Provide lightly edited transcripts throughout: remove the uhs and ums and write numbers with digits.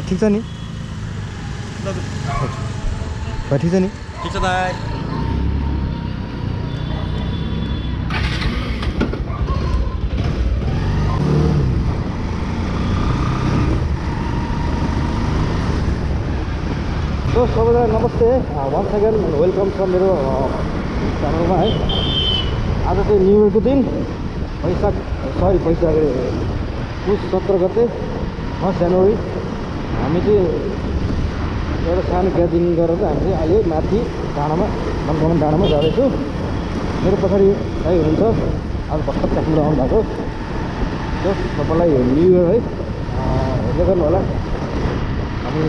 दाइ ठिक छ नि भाइ ठिक छ नि ठिक छ दाइ सो सबैलाई नमस्ते वन्स अगेन वेलकम छ मेरो च्यानलमा है आज चाहिँ न्यु इयरको दिन वैशाख पुस 17 गते 1 जनवरी हामी चाहिँ एउटा सानो ग्यादरिङ गरेर हामी चाहिँ अहिले माथि डाँडामा मनकामना डाँडामा जाँदैछु मेरो पछाडि दाइ हुनुहुन्छ आज भर्खर काठमाडौँ आउनु भएको सो तपाईँलाई न्यु इयर है हेर्दै गर्नु होला हामी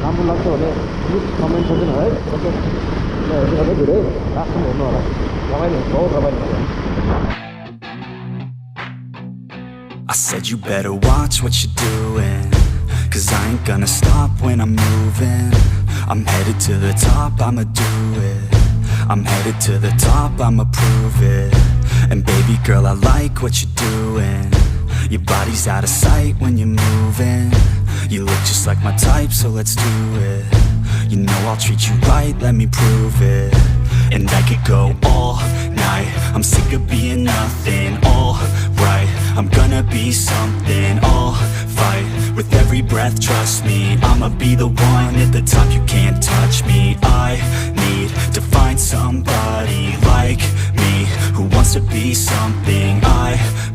राम्रो लाग्छ भने प्लिज कमेन्ट गरिदिनु है हेर्दै गर्दै भिडियो लास्टमा हेर्नु होला रमाइलो हुन्छ बहुत रमाइलो हुन्छ I said you better watch what you're doing, 'cause I ain't gonna stop when I'm moving. I'm headed to the top, I'ma do it. I'm headed to the top, I'ma prove it. And baby girl, I like what you're doing. Your body's out of sight when you're moving. You look just like my type, so let's do it. You know I'll treat you right, let me prove it. And I could go all night, I'm sick of being nothing. All right, I'm gonna be something. I'll fight with every breath, trust me. I'ma be the one at the top, you can't touch me. I need to find somebody like me, who wants to be something. I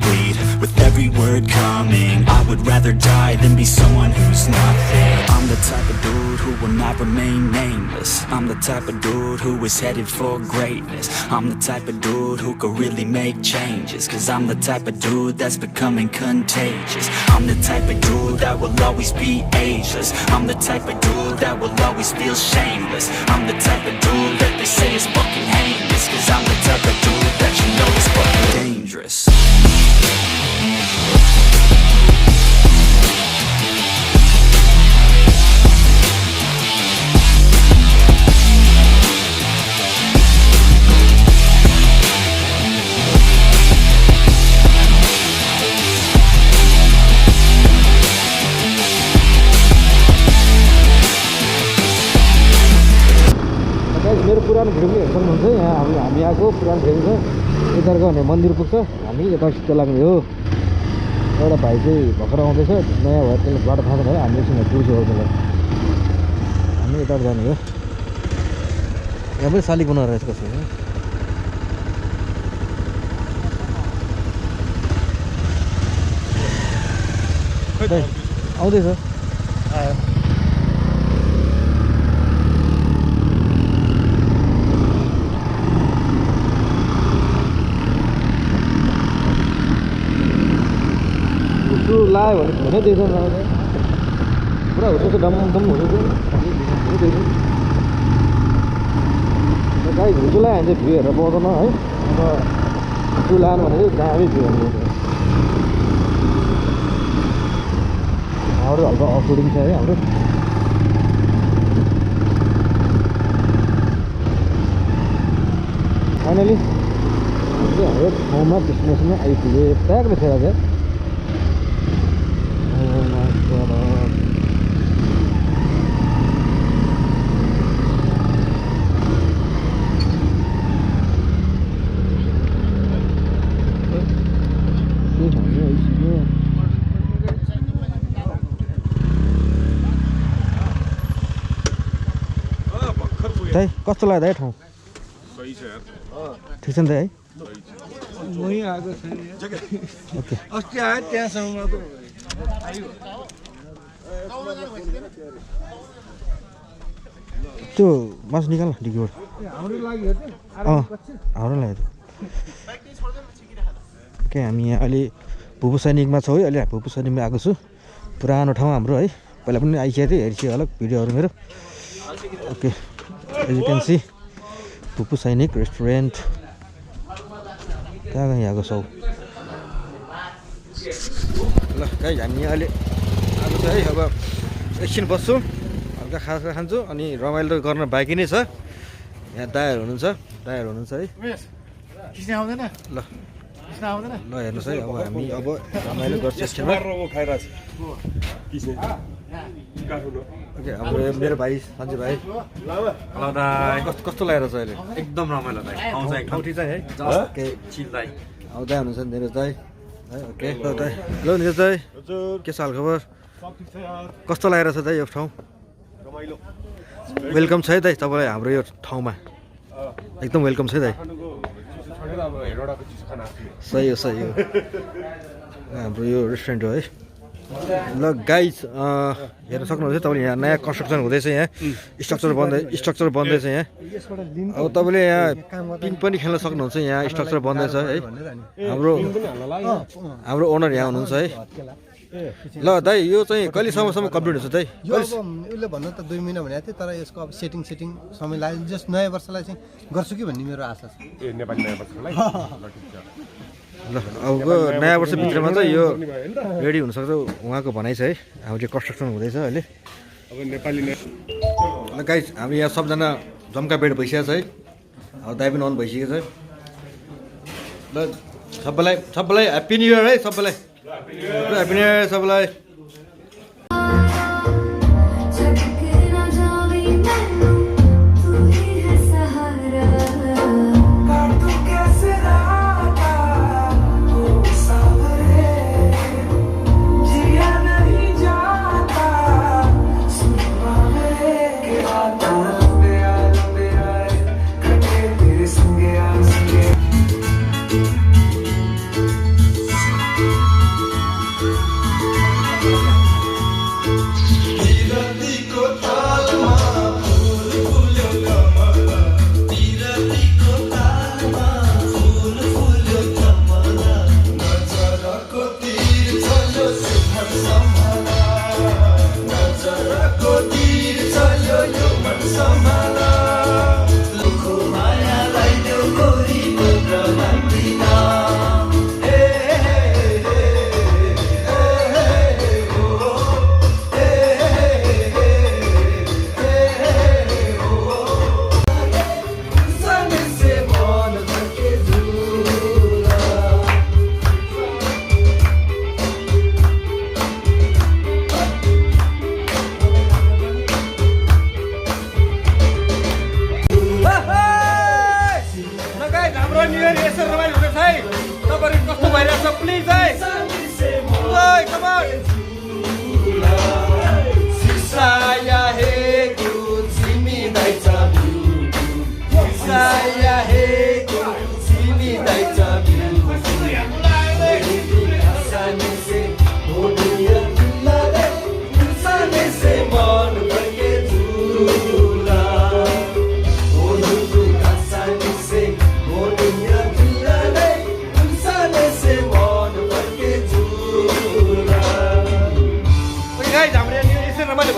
bleed with every word coming. I would rather die than be someone who's nothing. I'm the type of dude who will not remain nameless. I'm the type of dude who is headed for greatness. I'm the type of dude who could really make changes, 'cause I'm the type of dude that's becoming contagious. I'm the type of dude that will always be ageless. I'm the type of dude that will always feel shameless. I'm the type of dude that they say is fucking heinous, 'cause I'm the type of dude that you know is fucking dangerous. मेरो पुरानो video पनि हेर्न सक्नुहुन्छ यहाँ हामी आएको पुरानो video छ यताको भने मन्दिर पुग्छ हामी यता सिधा लाग्ने हो एउटा भाइ चाहिँ भर्खर आउँदैछ नयाँ भएर त्यसले बाटो थाहा छैन हामीसँग पुग्छ हो त्यसलाई हामी यता जाने हो यहाँ पनि शालिग बनाएर रहेछ कसो आउँदैछ आयो लायो भने हुनै दिँदैन पुरा हुँदैछ डम हुँदैछ गाई झुसु लगायो भने चाहिँ भ्यू हेरेर पाउँदैन है अब झुसु लानु भने चाहिँ दामी भ्यू हेर्नु हाम्रो हल्का अफरोडिङ छ है हाम्रो फाइनली हाम्रो ठाउँमा डेस्टिनेसनमा आइपुगे प्याकले थियो आज दाइ कस्तो लाग्यो दाइ ठाउँ सही छ यार ठिक छ नि दाइ है वही आएको छैन ओके अस्ति आयो त्यहाँसम्म त्यो मासु निकाल न डिगीबाट हाम्रो लागि हो हाम्रो लागि ओके हामी यहाँ अहिले भुपु सैनिकमा छौँ है अहिले भुपु सैनिकमा आएको छु पुरानो ठाउँ हाम्रो है पहिला पनि आइसकेको थियो हेरिसक्यो होला भिडियोहरू मेरो okay as you can see भुपु सैनिक रेस्टुरेन्ट कहाँ यहाँको छौँ ल गाइस हामी अहिले आएको छ है अब एकछिन बस्छु हल्का खाजा खान्छु अनि रमाइलो गर्न बाँकी नै छ यहाँ दायाहरू हुनुहुन्छ है खिच्न आउँदैन ल ल हेर्नुहोस् है अब हामी अब रमाइलो गर्छ एकछिनमा ओके हाम्रो मेरो भाइ सञ्जय भाइ हेलो दाइ कस्तो लागेको छ अहिले एकदम रमाइलो दाइ आउँछ एकदम ठाउँ चाहिँ है ओके चिल दाइ आउँदै हुनुहुन्छ निरज दाइ है ओके ल दाइ ल निरज दाइ के छ हालखबर कस्तो लागेको छ दाइ यो ठाउँ वेलकम छ है दाइ तपाईँलाई हाम्रो यो ठाउँमा एकदम वेलकम छ है दाइ सही हो हाम्रो यो रेस्टुरेन्ट हो है ल गाइज हेर्न सक्नुहुन्छ तपाईँले यहाँ नयाँ कन्स्ट्रक्सन हुँदैछ यहाँ स्ट्रक्चर बन्दैछ यहाँ अब तपाईँले यहाँ पिङ पनि खेल्न सक्नुहुन्छ यहाँ स्ट्रक्चर बन्दैछ है हाम्रो ओनर यहाँ हुनुहुन्छ है ल दाइ यो चाहिँ कहिलेसम्म कम्प्लिट हुन्छ दाइ यो अब उसले भन्नु त 2 महिना भनेको थियो तर यसको अब सेटिङ समय लाग्यो जस्ट नयाँ वर्षलाई चाहिँ गर्छु कि भन्ने मेरो आशा छ नेपाली नयाँ वर्षलाई ल अब नयाँ वर्षभित्रमा चाहिँ यो रेडी हुनसक्छ उहाँको भनाइ छ है हाम्रो चाहिँ कन्स्ट्रक्सन हुँदैछ अहिले अब नेपाली ल गाइज हामी यहाँ सबजना जम्का बेड भइसकेको छ है अब दाइ पनि अन भइसकेको छ ल सबैलाई ह्याप्पी न्यु इयर है सबैलाई ह्याप्पी न्यु इयर सबैलाई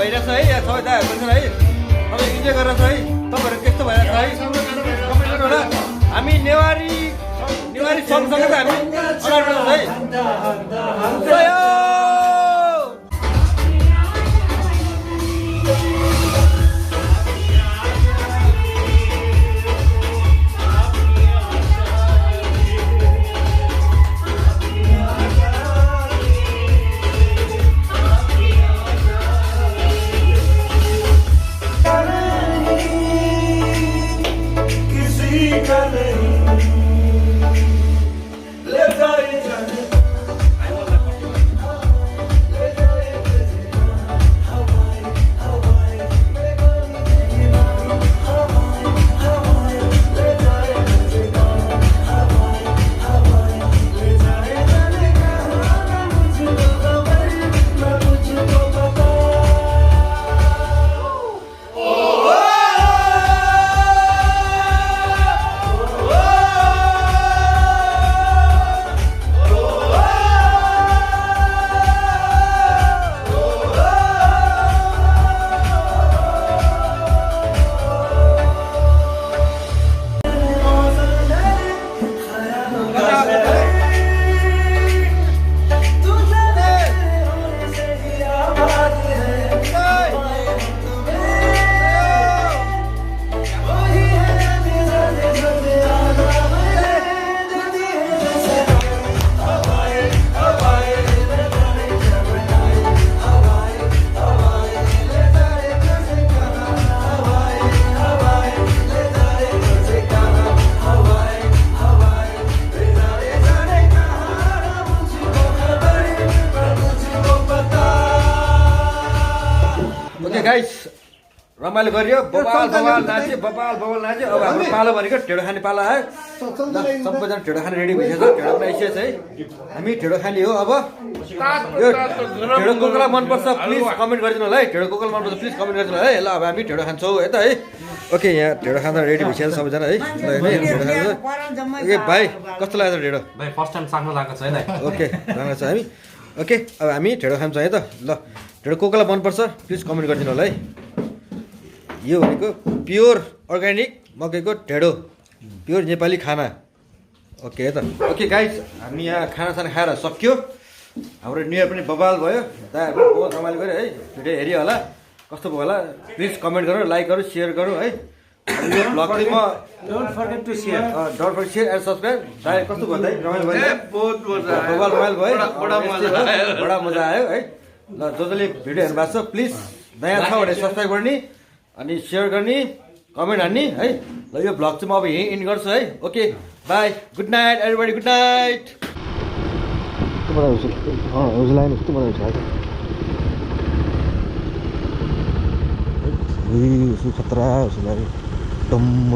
भइरहेछ है यहाँ सबै दाइहरू है तपाईँ इन्जोय गरेर छ है तपाईँहरू त्यस्तो भइरहेछ है होला हामी नेवारी सँगसँगै त हामी अगाडि बढ्छौँ है रमाइलो गरियो बबाल नाच्यो नाच्यो अब हाम्रो पालो भनेको ढेँडो खाने पालो आयो ल सबैजना ढेँडो खाने रेडी भइसकेछ ढेँडो पनि आइसकेछ है हामी ढेँडो खाने हो अब यो ढेँडो कोकोला मनपर्छ प्लिज कमेन्ट गरिदिनु होला है ढेँडो कोकोला मनपर्छ प्लिज कमेन्ट गरिदिनु होला है ल अब हामी ढेँडो खान्छौँ है त है ओके यहाँ ढेँडो खाँदा रेडी भइसकेछ सबैजना है ल ढेँडो खान्छ ओके भाइ कस्तो लाग्यो ढेँडो भाइ फर्स्ट टाइम साक्नु लागेको छ है दाइ ओके राम्रो छ हामी ओके अब हामी ढेँडो खान्छौँ है त ल ढेँडो कोकोला मनपर्छ प्लिज कमेन्ट गरिदिनु होला है यो भनेको प्योर अर्ग्यानिक मकैको ढेँडो प्योर नेपाली खाना ओके है त ओके गाइस हामी यहाँ खानासाना खाएर सक्यो हाम्रो न्यु इयर पनि बबाल भयो दाइहरू बहुत रमाइलो गऱ्यो है भिडियो हेऱ्यो होला कस्तो भयो होला प्लिज कमेन्ट गरौँ लाइक गरौँ सेयर गरौँ है यो ब्लग चाहिँ म don't forget to share and subscribe दाइ कस्तो भयो दाइ रमाइलो भयो बहुत मजा आयो बबाल रमाइलो भयो बडा मजा आयो है ल जसले भिडियो हेर्नु भएको छ प्लिज नयाँ छ भने सब्सक्राइब गर्ने अनि सेयर गर्ने कमेन्ट हान्ने है ल यो भ्लग चाहिँ म अब यहीँ इन्ड गर्छु है okay by good night everybody good night कस्तो बडा हुजुर लाइन कस्तो बडा हुजुर खतरा हुजुर लाग्यो टम्म